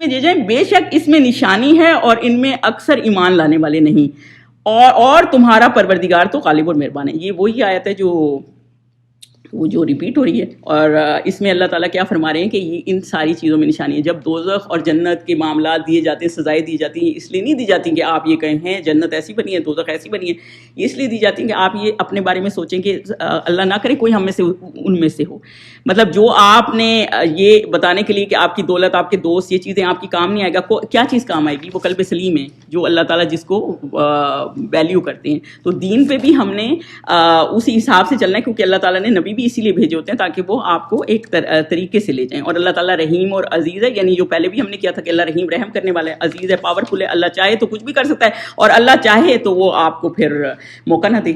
میں دے جائیں، بے شک اس میں نشانی ہے اور ان میں اکثر ایمان لانے والے نہیں، اور تمہارا پروردگار تو غالب اور مہربان ہے. یہ وہی آیت ہے جو ریپیٹ ہو رہی ہے. اور اس میں اللہ تعالیٰ کیا فرما رہے ہیں کہ یہ ان ساری چیزوں میں نشانی ہے. جب دوزخ اور جنت کے معاملات دیے جاتے ہیں، سزائیں دی جاتی ہیں، اس لیے نہیں دی جاتی کہ آپ یہ کہیں ہیں جنت ایسی بنی ہے، دوزخ ایسی بنی ہے. یہ اس لیے دی جاتی ہیں کہ آپ یہ اپنے بارے میں سوچیں کہ اللہ نہ کرے کوئی ہم میں سے ان میں سے ہو. مطلب جو آپ نے یہ بتانے کے لیے کہ آپ کی دولت، آپ کے دوست، یہ چیزیں آپ کی کام نہیں آئے گا، کیا چیز کام آئے گی؟ وہ قلب سلیم ہے جو اللہ تعالیٰ جس کو ویلیو کرتے ہیں. تو دین پہ بھی ہم نے اسی حساب سے چلنا ہے، کیونکہ اللہ تعالیٰ نے نبی بھی اسی لیے بھیجے ہوتے ہیں تاکہ وہ آپ کو ایک طریقے سے لے جائیں. اور اللہ تعالیٰ رحیم اور عزیز ہے، یعنی جو پہلے بھی ہم نے کیا تھا کہ اللہ رحیم رحم کرنے والا ہے، عزیز ہے پاورفل ہے، اللہ چاہے تو کچھ بھی کر سکتا ہے، اور اللہ چاہے تو وہ آپ کو پھر موقع نہ دے.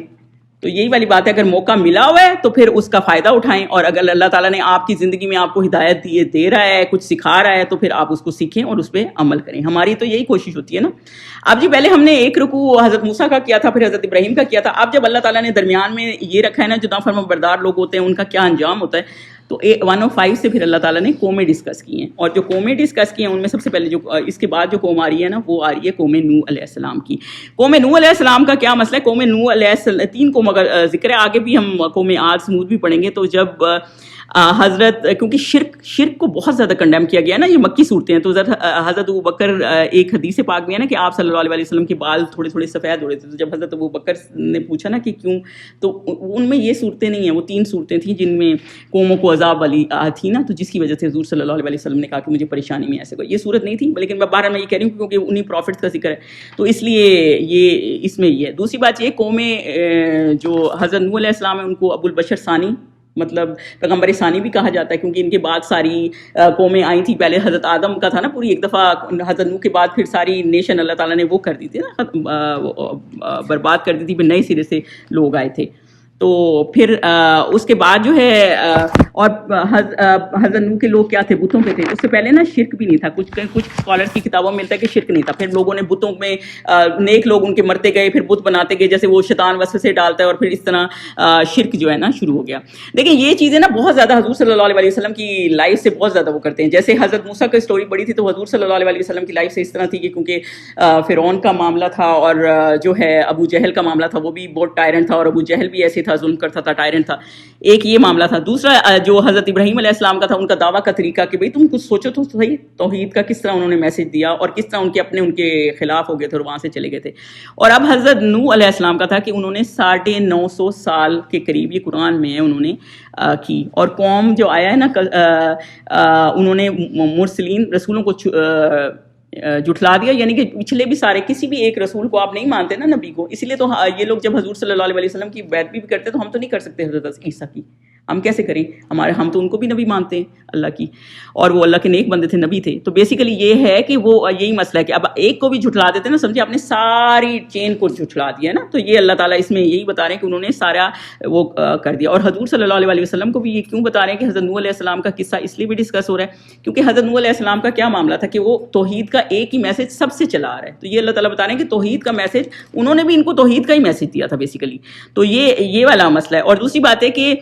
تو یہی والی بات ہے، اگر موقع ملا ہوا ہے تو پھر اس کا فائدہ اٹھائیں، اور اگر اللہ تعالیٰ نے آپ کی زندگی میں آپ کو ہدایت دے رہا ہے، کچھ سکھا رہا ہے، تو پھر آپ اس کو سیکھیں اور اس پہ عمل کریں. ہماری تو یہی کوشش ہوتی ہے نا. اب جی پہلے ہم نے ایک رکوع حضرت موسیٰ کا کیا تھا، پھر حضرت ابراہیم کا کیا تھا. اب جب اللہ تعالیٰ نے درمیان میں یہ رکھا ہے نا، جو نافرمان بردار لوگ ہوتے ہیں ان کا کیا انجام ہوتا ہے، تو 105 سے پھر اللہ تعالیٰ نے قومیں ڈسکس کی ہیں. اور جو قومیں ڈسکس کی ہیں ان میں سب سے پہلے جو اس کے بعد جو قوم آ رہی ہے نا، وہ آ رہی ہے قوم نوح علیہ السلام کی. قوم نوح علیہ السلام کا کیا مسئلہ ہے؟ قوم نوح علیہ السلام 3 قوم اگر ذکر ہے، آگے بھی ہم قوم عاد سمود بھی پڑھیں گے. تو جب کیونکہ شرک کو بہت زیادہ کنڈیم کیا گیا نا، یہ مکی صورتیں ہیں. تو حضرت ابوبکر، ایک حدیث پاک میں ہے نا کہ آپ صلی اللہ علیہ وسلم کے بال تھوڑے تھوڑے سفید ہو رہے تھے. تو جب حضرت ابوبکر نے پوچھا نا کہ کیوں، تو ان میں یہ صورتیں نہیں ہیں، وہ 3 صورتیں تھیں جن میں قوموں کو عذاب والی تھی نا، تو جس کی وجہ سے حضور صلی اللہ علیہ وسلم نے کہا کہ مجھے پریشانی میں ایسے کوئی. یہ صورت نہیں تھی، لیکن میں بہرحال میں یہ کہہ رہی ہوں کیونکہ انہی پروفٹس کا ذکر ہے، تو اس لیے یہ اس میں یہ ہے. دوسری بات یہ، قومیں جو حضرت نوح علیہ السلام ہے ان کو ابو البشر ثانی، مطلب پیغمبر ثانی بھی کہا جاتا ہے، کیونکہ ان کے بعد ساری قومیں آئی تھیں. پہلے حضرت آدم کا تھا نا پوری ایک دفعہ، حضرت نوح کے بعد پھر ساری نیشن اللہ تعالیٰ نے وہ کر دی تھی نا، برباد کر دی تھی، پھر نئے سرے سے لوگ آئے تھے. تو پھر اس کے بعد جو ہے اور حضرت نوح کے لوگ کیا تھے؟ بتوں پہ تھے. اس سے پہلے نا شرک بھی نہیں تھا. کچھ اسکالرس کی کتابوں میں ملتا ہے کہ شرک نہیں تھا. پھر لوگوں نے بتوں میں نیک لوگ ان کے مرتے گئے، پھر بت بناتے گئے، جیسے وہ شیطان وسوسے ڈالتا ہے، اور پھر اس طرح شرک جو ہے نا شروع ہو گیا. دیکھیں یہ چیزیں نا بہت زیادہ حضور صلی اللہ علیہ وسلم کی لائف سے بہت زیادہ وہ کرتے ہیں. جیسے حضرت موسیٰ کی اسٹوری پڑھی تھی تو حضور صلی اللہ علیہ وسلم کی لائف سے اس طرح تھی کہ کیونکہ فرعون کا معاملہ تھا، اور جو ہے ابو جہل کا معاملہ تھا، وہ بھی بہت ٹائرنٹ تھا، اور ابو جہل بھی ایسے تھا، ظلم کرتا تھا، ٹائرنٹ تھا. ایک یہ معاملہ تھا. دوسرا جو حضرت ابراہیم علیہ السلام کا تھا، ان کا دعویٰ کا طریقہ کہ بھئی تم کچھ سوچو تو صحیح، توحید کا کس طرح انہوں نے میسج دیا، اور کس طرح ان کے خلاف ہو گئے تھے اور وہاں سے چلے گئے تھے. اور اب حضرت نوح علیہ السلام کا تھا کہ انہوں نے 950 سال کے قریب، یہ قرآن میں ہے، انہوں نے کی. اور قوم جو آیا ہے نا، انہوں نے مرسلین رسولوں کو جھٹلا دیا، یعنی کہ پچھلے بھی سارے، کسی بھی ایک رسول کو آپ نہیں مانتے نا، نبی کو. اسی لیے تو یہ لوگ جب حضور صلی اللہ علیہ وسلم کی بیعت بھی کرتے تو ہم تو نہیں کر سکتے حضرت عیسیٰ کی، ہم کیسے کریں؟ ہم تو ان کو بھی نبی مانتے ہیں اللہ کی، اور وہ اللہ کے نیک بندے تھے، نبی تھے. تو بیسیکلی یہ ہے کہ وہ یہی مسئلہ ہے کہ اب ایک کو بھی جھٹلا دیتے نا، سمجھے آپ نے ساری چین کو جھٹلا دیا ہے نا. تو یہ اللہ تعالیٰ اس میں یہی بتا رہے ہیں کہ انہوں نے سارا وہ کر دیا. اور حضور صلی اللہ علیہ وسلم کو بھی یہ کیوں بتا رہے ہیں کہ حضرت نوح علیہ السلام کا قصہ اس لیے بھی ڈسکس ہو رہا ہے کیونکہ حضرت نوح علیہ السلام کا کیا معاملہ تھا کہ وہ توحید کا ایک ہی میسج سب سے چلا آ رہا ہے. تو یہ اللہ تعالیٰ بتا رہے ہیں کہ توحید کا میسج، انہوں نے بھی ان کو توحید کا ہی میسج دیا تھا بیسیکلی. تو یہ والا مسئلہ ہے. اور دوسری بات ہے کہ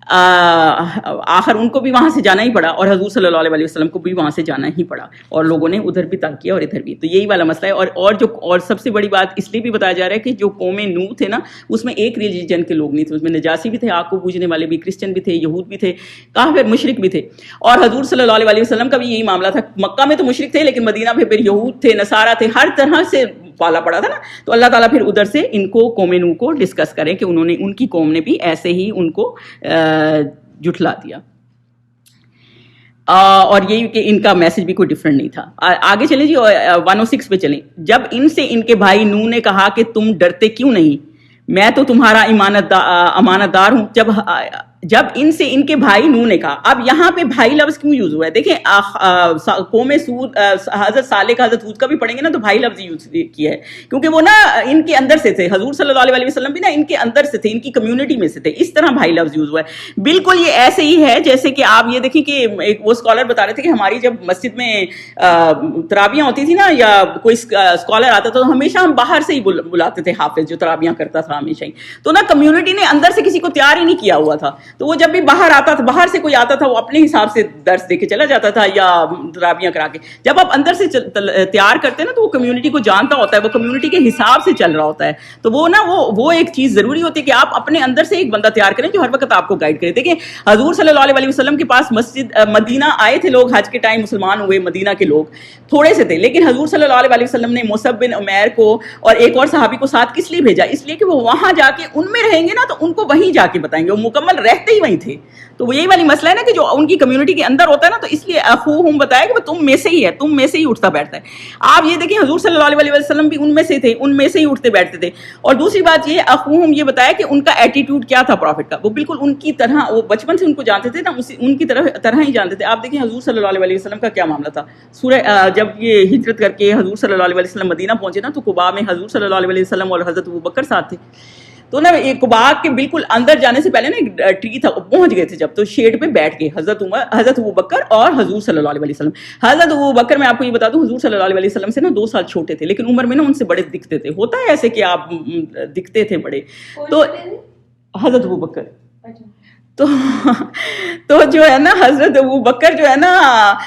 آخر ان کو بھی وہاں سے جانا ہی پڑا، اور حضور صلی اللہ علیہ وسلم کو بھی وہاں سے جانا ہی پڑا، اور لوگوں نے ادھر بھی ترک کیا اور ادھر بھی. تو یہی والا مسئلہ ہے. اور سب سے بڑی بات اس لیے بھی بتایا جا رہا ہے کہ جو قوم نوح تھے نا، اس میں ایک ریلیجن کے لوگ نہیں تھے، اس میں نجاسی بھی تھے، آگ کو پوجنے والے بھی، کرسچن بھی تھے، یہود بھی تھے، کافر مشرک بھی تھے. اور حضور صلی اللہ علیہ وسلم کا بھی یہی معاملہ تھا. مکہ میں تو مشرک تھے، لیکن مدینہ میں پھر یہود تھے، نصارہ تھے، ہر طرح سے پالا پڑا تھا نا. تو اللہ تعالیٰ پھر ادھر سے ان کو قوم نوح کو ڈسکس کریں کہ انہوں نے، ان کی قوم نے بھی ایسے ہی ان کو جھٹلا دیا. اور یہی کہ ان کا میسج بھی کوئی ڈفرینٹ نہیں تھا. آگے چلیں جی 106 پہ چلیں. جب ان سے ان کے بھائی نوح نے کہا کہ تم ڈرتے کیوں نہیں، میں تو تمہارا امانت دار ہوں. جب ان سے ان کے بھائی نوح نے کہا، اب یہاں پہ بھائی لفظ کیوں یوز ہوا ہے؟ دیکھیں قوم سود، حضرت صالح کا، حضرت ہود کا بھی پڑھیں گے نا تو بھائی لفظ یوز کیا ہے، کیونکہ وہ نا ان کے اندر سے تھے. حضور صلی اللہ علیہ وسلم بھی نا ان کے اندر سے تھے، ان کی کمیونٹی میں سے تھے، اس طرح بھائی لفظ یوز ہوا ہے. بالکل یہ ایسے ہی ہے جیسے کہ آپ یہ دیکھیں کہ ایک وہ اسکالر بتا رہے تھے کہ ہماری جب مسجد میں تراویحاں ہوتی تھی نا، یا کوئی اسکالر آتا تھا تو ہمیشہ ہم باہر سے ہی بلاتے تھے حافظ جو تراویحاں کرتا تھا ہمیشہ ہی. تو نا کمیونٹی نے اندر سے کسی کو تیار ہی نہیں کیا ہوا تھا. تو وہ جب بھی باہر آتا تھا, باہر سے کوئی آتا تھا, وہ اپنے حساب سے درس دے کے چلا جاتا تھا یا تراویحاں کرا کے. جب آپ اندر سے تیار کرتے ہیں نا تو وہ کمیونٹی کو جانتا ہوتا ہے, وہ کمیونٹی کے حساب سے چل رہا ہوتا ہے. تو وہ نا وہ ایک چیز ضروری ہوتی ہے کہ آپ اپنے اندر سے ایک بندہ تیار کریں جو ہر وقت آپ کو گائیڈ کرے. دیکھیں حضور صلی اللہ علیہ وسلم کے پاس مسجد مدینہ آئے تھے لوگ, حج کے ٹائم مسلمان ہوئے مدینہ کے لوگ تھوڑے سے تھے, لیکن حضور صلی اللہ علیہ وسلم نے مصعب بن عمیر کو اور ایک اور صحابی کو ساتھ کس لیے بھیجا؟ اس لیے کہ وہ وہاں جا کے ان میں رہیں گے نا تو ان کو وہیں جا کے بتائیں گے, وہ مکمل رہتے ہی وہیں تھے. تو وہ یہی والی مسئلہ ہے نا کہ جو ان کی کمیونٹی کے اندر ہوتا ہے نا, تو اس لیے اخوہم بتایا کہ وہ تم میں سے ہی ہے, تم میں سے ہی اٹھتا بیٹھتا ہے. آپ یہ دیکھیں حضور صلی اللہ علیہ وسلم بھی ان میں سے تھے, ان میں سے ہی اٹھتے بیٹھتے تھے. اور دوسری بات یہ اخوہم یہ بتایا کہ ان کا ایٹیٹیوڈ کیا تھا پروفٹ کا, وہ بالکل ان کی طرح, وہ بچپن سے ان کو جانتے تھے نا, ان کی طرح ہی جانتے تھے. آپ دیکھیں حضور صلی اللہ علیہ وسلم کا کیا معاملہ تھا. سورہ جب یہ ہجرت کر کے حضور صلی اللہ علیہ وسلم مدینہ پہنچے نا, تو قباء میں حضور صلی اللہ علیہ وسلم اور حضرت ابوبکر ساتھ تھے. تو نا یہ قباء کے بالکل اندر جانے سے پہلے نا ایک ٹری تھا, پہنچ گئے تھے جب, تو شیڈ پہ بیٹھ گئے حضرت ابوبکر اور حضور صلی اللہ علیہ وسلم. حضرت ابوبکر میں آپ کو یہ بتا دوں حضور صلی اللہ علیہ وسلم سے نا 2 سال چھوٹے تھے, لیکن عمر میں نا ان سے بڑے دکھتے تھے. ہوتا ہے ایسے کہ آپ دکھتے تھے بڑے. تو حضرت ابوبکر تو جو ہے نا حضرت ابوبکر جو ہے نا,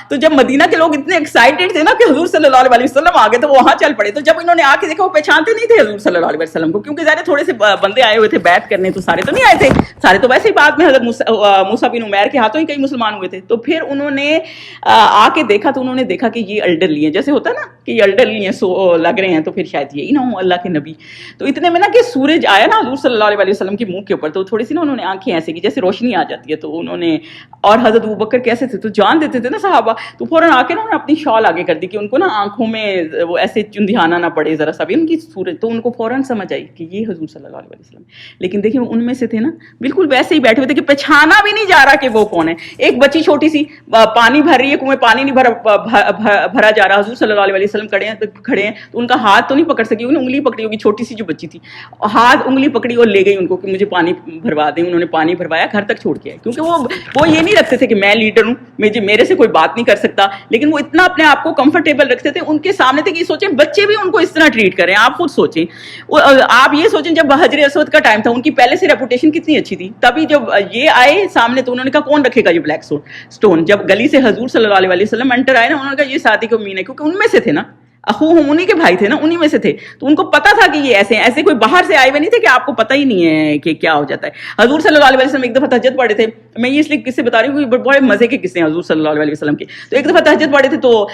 تو جب مدینہ کے لوگ اتنے ایکسائٹیڈ تھے نا کہ حضور صلی اللہ علیہ وسلم آ گئے تو وہاں چل پڑے. تو جب انہوں نے آ کے دیکھا, وہ پہچانتے نہیں تھے حضور صلی اللہ علیہ وسلم کو, کیونکہ ظاہر تھوڑے سے بندے آئے ہوئے تھے بیعت کرنے, تو سارے تو نہیں آئے تھے, سارے تو ویسے ہی بعد میں حضرت موسیٰ بن عمیر کے ہاتھوں ہی کئی مسلمان ہوئے تھے. تو پھر انہوں نے آ کے دیکھا, تو انہوں نے دیکھا کہ یہ الڈرلی ہیں, جیسے ہوتا ہے نا کہ یہ الڈرلی ہیں, سو لگ رہے ہیں, تو پھر شاید یہی نہ ہوں اللہ کے نبی. تو اتنے میں نا کہ سورج آیا نا حضور صلی اللہ علیہ وسلم کے منہ کے اوپر, تو تھوڑی سی نا انہوں نے آنکھیں ایسے کی جیسے روشنی آ جاتی ہے. تو انہوں نے, اور حضرت ابوبکر کیسے تھے, تو جان دیتے تھے نا صحابہ, تو فوراً آ کے نا انہوں نے اپنی شال آگے کر دی کہ ان کو نا آنکھوں میں وہ ایسے چندھیانا نہ پڑے ذرا سا بھی ان کی صورت. تو ان کو فوراً سمجھ آئی کہ یہ حضور صلی اللہ علیہ وسلم. لیکن دیکھیں ان میں سے تھے نا بالکل ویسے ہی بیٹھے ہوئے تھے کہ پہچانا بھی نہیں جا رہا کہ وہ کون ہے. ایک بچی چھوٹی سی پانی بھر رہی ہے, کنویں پانی نہیں بھرا جا رہا, حضور صلی اللہ علیہ وسلم کھڑے ہیں, تو ان کا ہاتھ تو نہیں پکڑ سکی, انہوں نے انگلی پکڑی ہوگی, چھوٹی سی جو بچی تھی, ہاتھ انگلی پکڑی اور لے گئی ان کو کہ مجھے پانی بھروا دیں. انہوں نے پانی بھروایا, گھر تک چھوڑ کے آئے, کیونکہ وہ یہ نہیں رکھتے تھے کہ میں لیڈر ہوں, میرے سے کوئی بات نہیں کر سکتا, لیکن وہ اتنا اپنے آپ کو کمفرٹیبل رکھتے تھے. ان کے سامنے تھے کہ سوچیں بچے بھی ان کو اس طرح ٹریٹ کریں. آپ خود سوچیں, آپ یہ سوچیں جب حجر اسود کا ٹائم تھا ان کی پہلے سے ریپوٹیشن کتنی اچھی تھی, تبھی جب یہ آئے سامنے تو انہوں نے کہا کون رکھے گا یہ بلیک سٹون. جب گلی سے حضور صلی اللہ علیہ وسلم انٹر آئے نا, انہوں نے کہا یہ ساتھی کو مین ہے, کیونکہ ان میں سے تھے نا, اخوہم انہی کے بھائی تھے نا, انہی میں سے تھے. تو ان کو پتا تھا کہ یہ ایسے ہیں, ایسے کوئی باہر سے آئے ہوئے نہیں تھے کہ آپ کو پتہ ہی نہیں ہے کہ کیا ہو جاتا ہے. حضور صلی اللہ علیہ وسلم ایک دفعہ تہجد پڑھے تھے, میں یہ اس لیے قصے بتا رہی ہوں کہ بڑے مزے کے قصے ہیں حضور صلی اللہ علیہ وسلم کے. تو ایک دفعہ تہجد پڑھے تھے, تو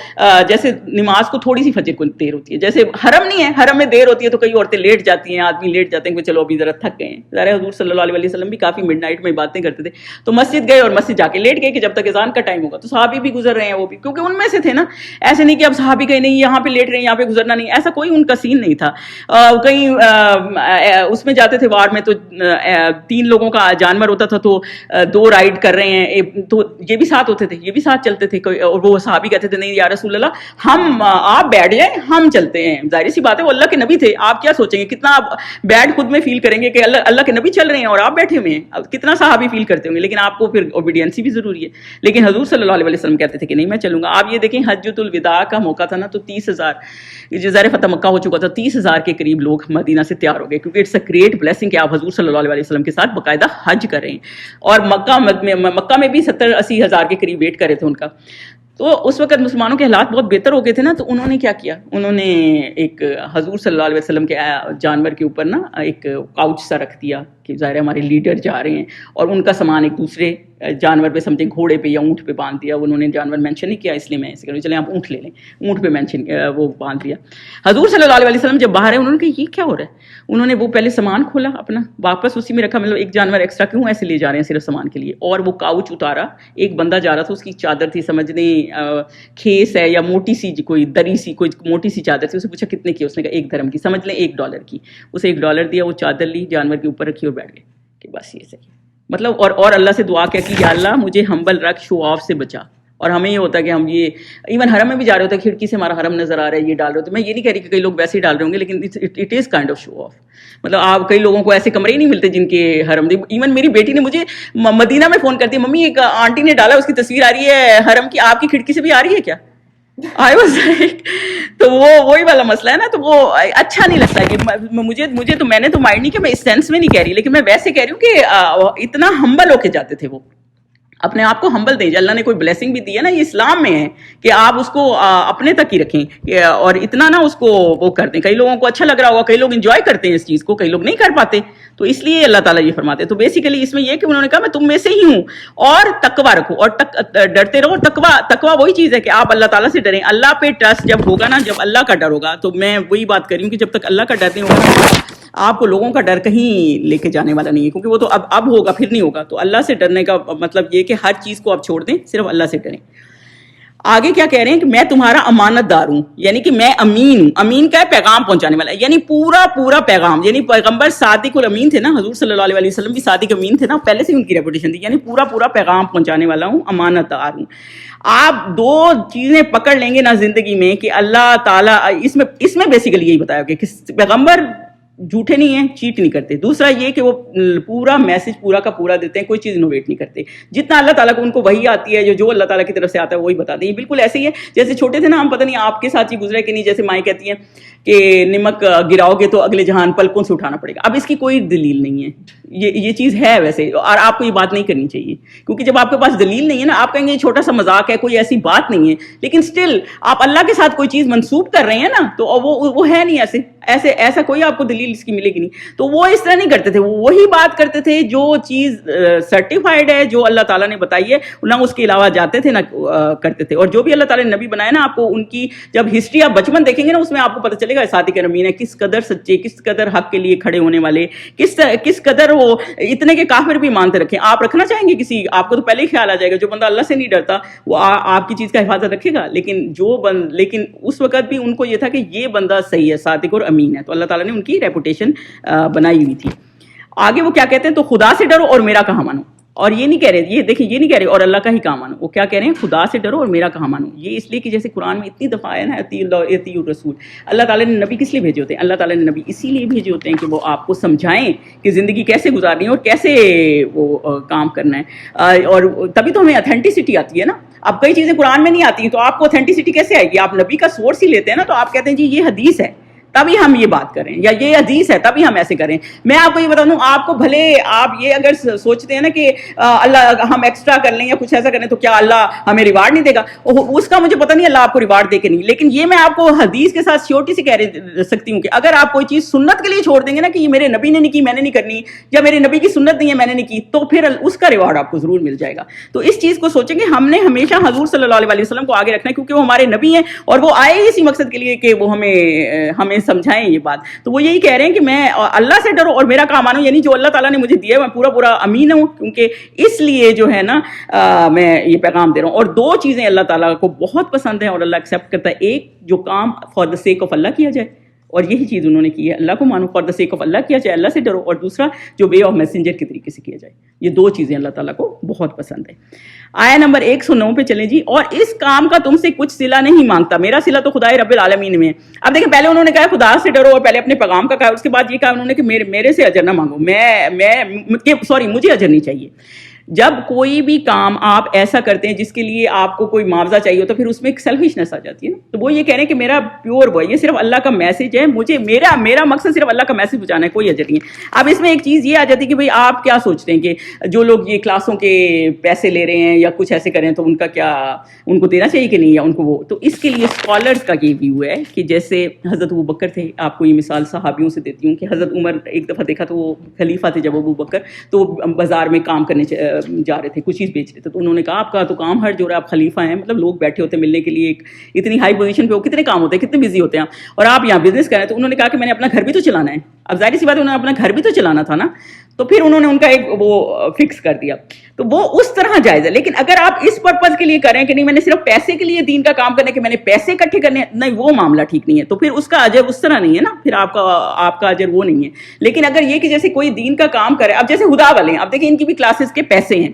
جیسے نماز کو تھوڑی سی فجر کو دیر ہوتی ہے, جیسے حرم نہیں ہے, حرم میں دیر ہوتی ہے تو کئی عورتیں لیٹ جاتی ہیں, آدمی لیٹ جاتے ہیں کہ چلو ابھی ذرا تھک گئے ہیں. ظاہر حضور صلی اللہ علیہ وسلم بھی کافی مڈ نائٹ میں باتیں کرتے تھے, تو مسجد گئے اور مسجد جا کے لیٹ گئے کہ جب تک اذان کا ٹائم ہوگا. تو صحابی بھی گزر رہے ہیں, وہ بھی کیونکہ ان میں سے تھے نا, ایسے نہیں کہ اب صحابی کہیں نہیں یہاں پہ لیٹ رہے ہیں یہاں پہ گزرنا نہیں, ایسا کوئی ان کا سین نہیں تھا. کہیں اس میں جاتے تھے وار میں, تو 3 لوگوں کا جانور ہوتا تھا, تو 2 رائڈ کر رہے ہیں, تو یہ بھی ساتھ ہوتے تھے, یہ بھی ساتھ چلتے تھے, اور وہ صحابی کہتے تھے نہیں یا رسول اللہ ہم آپ بیٹھ جائیں ہم چلتے ہیں. ظاہر سی بات ہے وہ اللہ کے نبی تھے, آپ کیا سوچیں گے, کتنا آپ بیڈ خود میں فیل کریں گے کہ اللہ کے نبی چل رہے ہیں اور آپ بیٹھے ہوئے ہیں, کتنا صحابی فیل کرتے ہوں گے. لیکن آپ کو پھر اوبیڈینسی بھی ضروری ہے. لیکن حضور صلی اللہ علیہ وسلم کہتے تھے کہ نہیں میں چلوں گا. آپ یہ دیکھیں حجۃ الوداع کا موقع تھا نا, تو 30,000 جو ظاہر فتح مکہ ہو چکا تھا, 30,000 کے قریب لوگ مدینہ سے تیار ہو گئے, کیونکہ اٹس اے گریٹ بلیسنگ کہ آپ حضور صلی اللہ علیہ وسلم کے ساتھ باقاعدہ حج کر رہے ہیں. اور مکہ میں بھی 70-80 ہزار کے قریب ویٹ کر رہے تھے ان کا. تو اس وقت مسلمانوں کے حالات بہت بہتر ہو گئے تھے نا, تو انہوں نے کیا کیا, انہوں نے ایک حضور صلی اللہ علیہ وسلم کے جانور کے اوپر نا ایک کاؤچ سا رکھ دیا کہ ظاہر ہمارے لیڈر جا رہے ہیں, اور ان کا سامان ایک دوسرے جانور پہ سمجھیں گھوڑے پہ یا اونٹ پہ باندھ دیا. انہوں نے جانور مینشن نہیں کیا اس لیے میں ایسے کروں, چلیں آپ اونٹ لے لیں, اونٹ پہ مینشن وہ باندھ دیا. حضور صلی اللہ علیہ وسلم جب باہر ہے, انہوں نے کہا یہ کیا ہو رہا ہے. انہوں نے وہ پہلے سامان کھولا اپنا, واپس اسی میں رکھا, مطلب ایک جانور ایکسٹرا کیوں ایسے لے جا رہے ہیں صرف سامان کے لیے, اور وہ کاؤچ اتارا. ایک بندہ جا رہا تھا, اس کی چادر تھی سمجھ لیں کھیس ہے یا موٹی سی کوئی دری سی کوئی موٹی سی چادر تھی, اسے پوچھا کتنے کی, اس نے کہا 1 درہم کی, سمجھ لیں $1 کی. اسے $1 دیا, وہ چادر لی, جانور کے اوپر رکھی اور بیٹھ گئے کہ بس یہ صحیح. مطلب اور اللہ سے دعا کیا کہ یا اللہ مجھے ہمبل رکھ, شو آف سے بچا. اور ہمیں یہ ہوتا ہے کہ ہم یہ ایون حرم میں بھی جا رہے ہوتے ہیں, کھڑکی سے ہمارا حرم نظر آ رہا ہے, یہ ڈال رہے ہوتے ہیں. میں یہ نہیں کہہ رہی کہ کئی لوگ ویسے ہی ڈال رہے ہوں گے, لیکن it is kind of show of. مطلب آپ کئی لوگوں کو ایسے کمرے ہی نہیں ملتے جن کے حرم. ایون میری بیٹی نے مجھے مدینہ میں فون کر دیا, ممی ایک آنٹی نے ڈالا, اس کی تصویر آ رہی ہے حرم کی, آپ کی کھڑکی سے بھی آ رہی ہے کیا؟ آئی واز لائک تو وہ وہی والا مسئلہ ہے نا, تو وہ اچھا نہیں لگتا کہ مجھے تو میں نے تو مائنڈ نہیں کہ میں اس سینس میں نہیں کہہ رہی, لیکن میں ویسے کہہ رہی ہوں کہ اتنا ہمبل ہو کے جاتے تھے وہ, اپنے آپ کو ہمبل دیں. اللہ نے کوئی بلیسنگ بھی دی ہے نا, یہ اسلام میں ہے کہ آپ اس کو اپنے تک ہی رکھیں اور اتنا نہ اس کو وہ کر دیں. کئی لوگوں کو اچھا لگ رہا ہوگا, کئی لوگ انجوائے کرتے ہیں اس چیز کو, کئی لوگ نہیں کر پاتے, تو اس لیے اللہ تعالیٰ یہ فرماتے ہیں. تو بیسیکلی اس میں یہ کہ انہوں نے کہا میں تم میں سے ہی ہوں اور تقویٰ رکھو اور ڈرتے رہو. تقویٰ وہی چیز ہے کہ آپ اللہ تعالیٰ سے ڈریں. اللہ پہ ٹرسٹ جب ہوگا نا, جب اللہ کا ڈر ہوگا, تو میں وہی بات کر رہی ہوں کہ جب تک اللہ کا ڈر نہیں ہوگا آپ کو لوگوں کا ڈر کہیں لے کے جانے والا نہیں ہے, کیونکہ وہ تو اب ہوگا پھر نہیں ہوگا. تو اللہ سے ڈرنے کا مطلب یہ کہ ہر چیز کو آپ چھوڑ دیں, صرف اللہ سے ڈریں. آگے کیا کہہ رہے ہیں کہ میں تمہارا امانت دار ہوں, یعنی کہ میں امین ہوں. امین کا ہے پیغام پہنچانے والا, یعنی پورا پیغام. یعنی پیغمبر صادق الامین تھے نا, حضور صلی اللہ علیہ وسلم بھی صادق امین تھے نا, پہلے سے ان کی ریپوٹیشن تھی. یعنی پورا پیغام پہنچانے والا ہوں, امانت دار ہوں. آپ دو چیزیں پکڑ لیں گے نا زندگی میں کہ اللہ تعالیٰ اس میں بیسیکلی یہی بتایا کہ پیغمبر جھوٹے نہیں ہیں, چیٹ نہیں کرتے. دوسرا یہ کہ وہ پورا میسج پورا کا پورا دیتے ہیں, کوئی چیز انوویٹ نہیں کرتے. جتنا اللہ تعالیٰ کو ان کو وہی آتی ہے, جو اللہ تعالیٰ کی طرف سے آتا ہے وہی بتاتے ہیں. بالکل ایسے ہی ہے جیسے چھوٹے تھے نا ہم, پتہ نہیں آپ کے ساتھ ہی گزرے کہ نہیں, جیسے مائیں کہتی ہیں کہ نمک گراؤ گے تو اگلے جہان پلکوں سے اٹھانا پڑے گا. اب اس کی کوئی دلیل نہیں ہے, یہ چیز ہے ویسے, اور آپ کو یہ بات نہیں کرنی چاہیے, کیونکہ جب آپ کے پاس دلیل نہیں ہے نا, آپ کہیں گے یہ چھوٹا سا مذاق ہے, کوئی ایسی بات نہیں ہے, لیکن اسٹل آپ اللہ کے ساتھ کوئی چیز منسوب کر رہے ہیں نا, تو وہ ہے نہیں ایسا کوئی آپ کو دلیل اس کی ملے گی نہیں. تو وہ اس طرح نہیں کرتے تھے, وہ وہی بات کرتے تھے جو چیز سرٹیفائڈ ہے, جو اللہ تعالیٰ نے بتائی ہے, نہ اس کے علاوہ جاتے تھے نہ کرتے تھے. اور جو بھی اللہ تعالیٰ نے نبی بنایا نا, آپ کو ان کی جب ہسٹری آپ بچپن دیکھیں گے نا, اس میں آپ کو پتہ چلے گا صادق امین ہے, کس قدر سچے, کس قدر حق کے لیے کھڑے ہونے والے, کس قدر وہ اتنے کے کافر بھی مانتے رکھیں. آپ رکھنا چاہیں گے کسی, آپ کو تو پہلے ہی خیال آ جائے گا جو بندہ اللہ سے نہیں ڈرتا وہ آپ کی چیز کا حفاظت رکھے گا, لیکن اس وقت بھی ان کو یہ تھا کہ یہ بندہ صحیح ہے, صادق اور امین ہے, تو اللہ تعالیٰ نے ان کی ریپوٹیشن بنائی ہوئی تھی. آگے وہ کیا کہتے ہیں, تو خدا سے ڈرو اور میرا کہا مانو. اور یہ نہیں کہہ رہے, یہ دیکھیں, یہ نہیں کہہ رہے اور اللہ کا ہی کام مانو. وہ کیا کہہ رہے ہیں, خدا سے ڈرو اور میرا کہا مانو. یہ اس لیے کہ جیسے قرآن میں اتنی دفعہ ہے نا, اطیع اللہ اطیع الرسول. اللہ تعالیٰ نے نبی کس لیے بھیجے ہوتے ہیں؟ اللہ تعالیٰ نے نبی اسی لیے بھیجے ہوتے ہیں کہ وہ آپ کو سمجھائیں کہ زندگی کیسے گزارنی ہے اور کیسے وہ کام کرنا ہے. اور تبھی تو ہمیں اتھینٹسٹی آتی ہے نا. اب کئی چیزیں قرآن میں نہیں آتی ہیں, تو آپ کو اتھینٹسٹی کیسے آئے گی؟ آپ نبی کا سورس ہی لیتے ہیں نا, تو آپ کہتے ہیں جی یہ حدیث ہے تبھی ہم یہ بات کریں, یا یہ حدیث ہے تبھی ہم ایسے کریں. میں آپ کو یہ بتا دوں, آپ کو بھلے آپ یہ اگر سوچتے ہیں نا کہ اللہ ہم ایکسٹرا کر لیں یا کچھ ایسا کریں تو کیا اللہ ہمیں ریوارڈ نہیں دے گا, اس کا مجھے پتہ نہیں اللہ آپ کو ریوارڈ دے کے نہیں, لیکن یہ میں آپ کو حدیث کے ساتھ سیورٹی سے کہہ سکتی ہوں کہ اگر آپ کوئی چیز سنت کے لیے چھوڑ دیں گے نا کہ یہ میرے نبی نے نہیں کی میں نے نہیں کرنی, یا میرے نبی کی سنت نہیں ہے میں نے نہیں کی, تو پھر اس کا ریوارڈ آپ کو ضرور مل جائے گا. تو اس چیز کو سوچیں کہ ہم نے ہمیشہ حضور صلی اللہ علیہ وسلم کو آگے رکھنا ہے, کیونکہ وہ ہمارے نبی ہیں اور وہ آئے اسی مقصد کے لیے کہ وہ ہمیں سمجھائیں یہ بات. تو وہ یہی کہہ رہے ہیں کہ میں اللہ سے ڈرو اور میرا کام مانو, یعنی جو اللہ تعالیٰ نے مجھے دیا ہے میں پورا امین ہوں, کیونکہ اس لیے جو ہے نا میں یہ پیغام دے رہا ہوں. اور دو چیزیں اللہ تعالیٰ کو بہت پسند ہیں اور اللہ ایکسیپٹ کرتا ہے. ایک جو کام فار دا سیک آف اللہ کیا جائے, اور یہی چیز انہوں نے کی ہے, اللہ کو مانو, فار دا سیک آف اللہ کیا جائے, اللہ سے ڈرو, اور دوسرا جو وے آف میسنجر کے طریقے سے کیا جائے. یہ دو چیزیں اللہ تعالیٰ کو بہت پسند ہے. آیا نمبر 109 پہ چلیں جی. اور اس کام کا تم سے کچھ صلہ نہیں مانگتا, میرا صلہ تو خدائے رب العالمین میں ہے. اب دیکھیں, پہلے انہوں نے کہا خدا سے ڈرو اور پہلے اپنے پیغام کا کہا, اس کے بعد یہ کہا انہوں نے کہ میرے سے اجر نہ مانگو, مجھے اجر نہیں چاہیے. جب کوئی بھی کام آپ ایسا کرتے ہیں جس کے لیے آپ کو کوئی معاوضہ چاہیے تو پھر اس میں ایک سیلفشنس آ جاتی ہے نا. تو وہ یہ کہہ رہے ہیں کہ میرا پیور وہ ہے, یہ صرف اللہ کا میسج ہے, مجھے میرا مقصد صرف اللہ کا میسج پہنچانا ہے, کوئی اجر نہیں ہے. اب اس میں ایک چیز یہ آ جاتی ہے کہ بھئی آپ کیا سوچتے ہیں کہ جو لوگ یہ کلاسوں کے پیسے لے رہے ہیں یا کچھ ایسے کریں تو ان کا کیا, ان کو دینا چاہیے کہ نہیں, یا ان کو وہ. تو اس کے لیے اسکالرس کا یہ ویو ہے کہ جیسے حضرت ابو بکر تھے, آپ کو یہ مثال صحابیوں سے دیتی ہوں کہ حضرت عمر ایک دفعہ دیکھا تو وہ خلیفہ تھے جب ابو بکر, تو بازار میں کام کرنے جا رہے تھے, کچھ چیز بیچ رہے تھے, تو انہوں نے کہا آپ کا تو کام ہر جو رہا, آپ خلیفہ ہیں, مطلب لوگ بیٹھے ہوتے ہیں ملنے کے لیے, ایک اتنی ہائی پوزیشن پہ ہو, کتنے کام ہوتے ہیں, کتنے بزی ہوتے ہیں, اور آپ یہاں بزنس کر رہے ہیں. تو انہوں نے کہا کہ میں نے اپنا گھر بھی تو چلانا ہے. اب ظاہر سی بات ہے انہوں نے اپنا گھر بھی تو چلانا تھا نا, تو پھر انہوں نے ان کا ایک وہ فکس کر دیا. تو وہ اس طرح جائز ہے. لیکن اگر آپ اس پرپز کے لیے کریں کہ نہیں میں نے صرف پیسے کے لیے دین کا کام کرنے کہ میں نے پیسے اکٹھے کرنے, نہیں, وہ معاملہ ٹھیک نہیں ہے. تو پھر اس کا اجر اس طرح نہیں ہے نا, پھر آپ کا اجر وہ نہیں ہے. لیکن اگر یہ کہ جیسے کوئی دین کا کام کرے, اب جیسے ہدا والے ہیں, اب دیکھیں ان کی بھی کلاسز کے پیسے ہیں,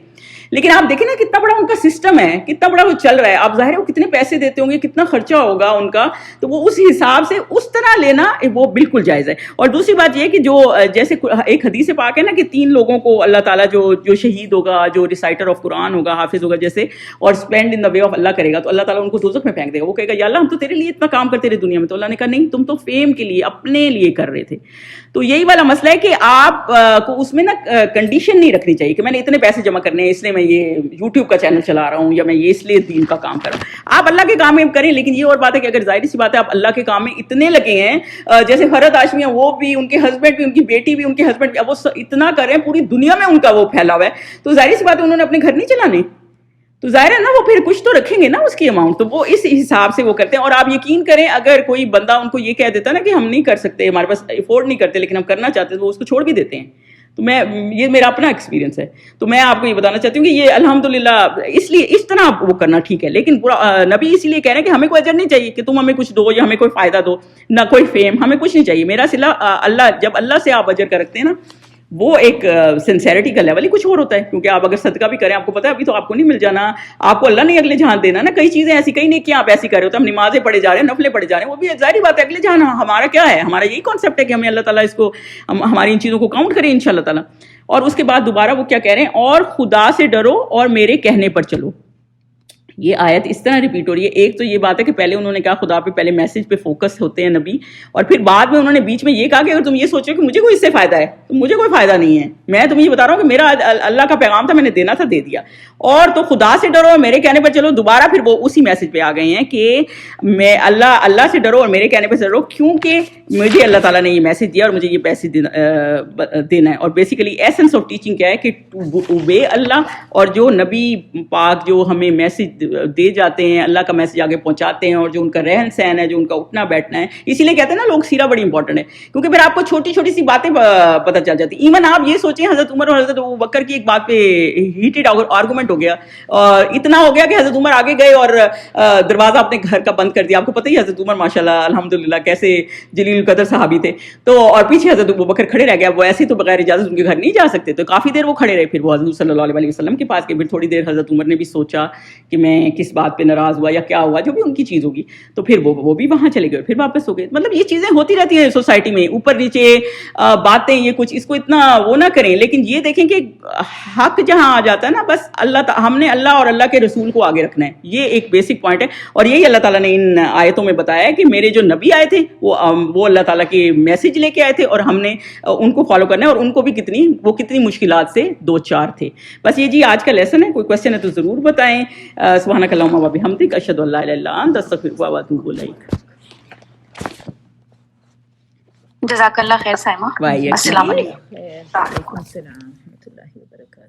لیکن آپ دیکھیں نا کتنا بڑا ان کا سسٹم ہے, کتنا بڑا وہ چل رہا ہے. آپ ظاہر ہے وہ کتنے پیسے دیتے ہوں گے, کتنا خرچہ ہوگا ان کا, تو وہ اس حساب سے اس طرح لینا وہ بالکل جائز ہے. اور دوسری بات یہ کہ جو جیسے ایک حدیث پاک ہے نا کہ 3 لوگوں کو اللہ تعالیٰ جو شہید ہوگا, جو ریسائٹر آف قرآن ہوگا, حافظ ہوگا جیسے, اور spend in the way of اللہ کرے گا, تو اللہ تعالیٰ ان کو دوزخ میں پھینک دے گا. وہ کہے گا یا اللہ ہم تو تیرے لیے اتنا کام کرتے رہے دنیا میں. تو اللہ نے کہا نہیں, تم تو فیم کے لیے, اپنے لیے کر رہے تھے. تو یہی والا مسئلہ ہے کہ آپ کو اس میں نا کنڈیشن نہیں رکھنی چاہیے کہ میں نے اتنے پیسے جمع کرنے ہیں اس لیے میں یہ یوٹیوب کا چینل چلا رہا ہوں, یا میں یہ اس لیے دین کا کام کر رہا ہوں. آپ اللہ کے کام میں کریں, لیکن یہ اور بات ہے کہ اگر ظاہر سی بات ہے آپ اللہ کے کام میں اتنے لگے ہیں, جیسے فرحت ہاشمی ہیں, وہ بھی, ان کے ہسبینڈ بھی, ان کی بیٹی بھی, ان کے ہسبینڈ بھی, اب وہ اتنا کر رہے ہیں, پوری دنیا میں ان کا وہ پھیلا ہوا ہے, تو ظاہر سی بات ہے انہوں نے اپنے گھر نہیں چلانے, تو ظاہر ہے نا وہ پھر کچھ تو رکھیں گے نا اس کی اماؤنٹ, تو وہ اس حساب سے وہ کرتے ہیں. اور آپ یقین کریں اگر کوئی بندہ ان کو یہ کہہ دیتا نا کہ ہم نہیں کر سکتے, ہمارے پاس افورڈ نہیں کرتے, لیکن ہم کرنا چاہتے ہیں, تو وہ اس کو چھوڑ بھی دیتے ہیں. تو یہ میرا اپنا ایکسپیرینس ہے, تو میں آپ کو یہ بتانا چاہتی ہوں کہ یہ الحمدللہ اس لیے اس طرح وہ کرنا ٹھیک ہے. لیکن نبی اسی لیے کہہ رہے ہیں کہ ہمیں کوئی اجر نہیں چاہیے کہ تم ہمیں کچھ دو یا ہمیں کوئی فائدہ دو, نہ کوئی فیم, ہمیں کچھ نہیں چاہیے. میرا صلہ اللہ, جب اللہ سے آپ اجر کا رکھتے ہیں نا, وہ ایک سنسیریٹی کا لیول ہی کچھ اور ہوتا ہے. کیونکہ آپ اگر صدقہ بھی کریں, آپ کو پتہ ہے ابھی تو آپ کو نہیں مل جانا, آپ کو اللہ نے اگلے جہان دینا نا. کئی چیزیں ایسی, کئی نیکیاں آپ ایسی کر رہے ہوتے ہیں, ہم نمازیں پڑھے جا رہے ہیں, نفلیں پڑھے جا رہے ہیں, وہ بھی ظاہری بات ہے اگلے جہان ہمارا کیا ہے, ہمارا یہی کانسیپٹ ہے کہ ہمیں اللہ تعالیٰ اس کو ہماری ان چیزوں کو کاؤنٹ کرے انشاءاللہ تعالیٰ. اور اس کے بعد دوبارہ وہ کیا کہہ رہے ہیں, اور خدا سے ڈرو اور میرے کہنے پر چلو. یہ آیت اس طرح ریپیٹ ہو رہی ہے. ایک تو یہ بات ہے کہ پہلے انہوں نے کہا خدا پہ, پہلے میسج پہ فوکس ہوتے ہیں نبی, اور پھر بعد میں انہوں نے بیچ میں یہ کہا کہ اگر تم یہ سوچو کہ مجھے کوئی اس سے فائدہ ہے, تو مجھے کوئی فائدہ نہیں ہے, میں تمہیں یہ بتا رہا ہوں کہ میرا اللہ کا پیغام تھا, میں نے دینا تھا, دے دیا. اور تو خدا سے ڈرو اور میرے کہنے پر چلو, دوبارہ پھر وہ اسی میسج پہ آ گئے ہیں کہ میں اللہ سے ڈرو اور میرے کہنے پہ ڈرو, کیونکہ مجھے اللہ تعالیٰ نے یہ میسج دیا اور مجھے یہ پیسے دینا ہے. اور بیسیکلی ایسنس آف ٹیچنگ کیا ہے کہ ٹو اوبے اللہ, اور جو نبی پاک جو ہمیں میسج دے جاتے ہیں, اللہ کا میسج آگے پہنچاتے ہیں, اور جو ان کا رہن سہن ہے, جو ان کا اٹھنا بیٹھنا ہے. اسی لیے کہتے ہیں نا لوگ سیرہ بڑی امپورٹنٹ ہے, کیونکہ پھر آپ کو چھوٹی چھوٹی سی باتیں پتہ چل جاتی. ایون آپ یہ سوچیں حضرت عمر اور حضرت ابوبکر کی ایک بات پہ ہیٹڈ آرگومنٹ ہو گیا, اور اتنا ہو گیا کہ حضرت عمر آگے گئے اور دروازہ اپنے گھر کا بند کر دیا. آپ کو پتہ ہی حضرت عمر ماشاءاللہ الحمدللہ کیسے جلیل القدر صحابی تھے, تو اور پیچھے حضرت ابوبکر کھڑے رہ گیا. وہ ایسے تو بغیر اجازت ان کے گھر نہیں جا سکتے, تو کافی دیر وہ کھڑے رہے. پھر وہ حضرت صلی اللہ علیہ وسلم کے پاس گئے. پھر تھوڑی دیر حضرت عمر نے بھی سوچا کہ میں کس بات پہ ناراض ہوا یا کیا ہوا, جو بھی ان کی چیز ہوگی, تو پھر وہ بھی وہاں چلے گئے, پھر واپس ہو گئے. مطلب یہ چیزیں ہوتی رہتی ہیں سوسائٹی میں, اوپر نیچے باتیں, یہ کچھ, اس کو اتنا وہ نہ کریں. لیکن یہ دیکھیں کہ حق جہاں آ جاتا ہے نا, بس ہم نے اللہ اور اللہ کے رسول کو آگے رکھنا ہے. یہ ایک بیسک پوائنٹ ہے, اور یہی اللہ تعالیٰ نے ان آیتوں میں بتایا ہے کہ میرے جو نبی آئے تھے وہ اللہ تعالیٰ کے میسج لے کے آئے تھے, اور ہم نے ان کو فالو کرنا ہے. اور ان کو بھی کتنی مشکلات سے 2-4 تھے. بس یہ جی آج کا لیسن ہے. کوئی کوشچن ہے تو ضرور بتائیں. سبحانک اللہم و بحمدک, اشہد ان لا الہ الا انت, استغفرک و اتوب الیک. جزاک اللہ خیر سائمہ. السلام علیکم. وعلیکم السلام ورحمۃ اللہ وبرکاتہ.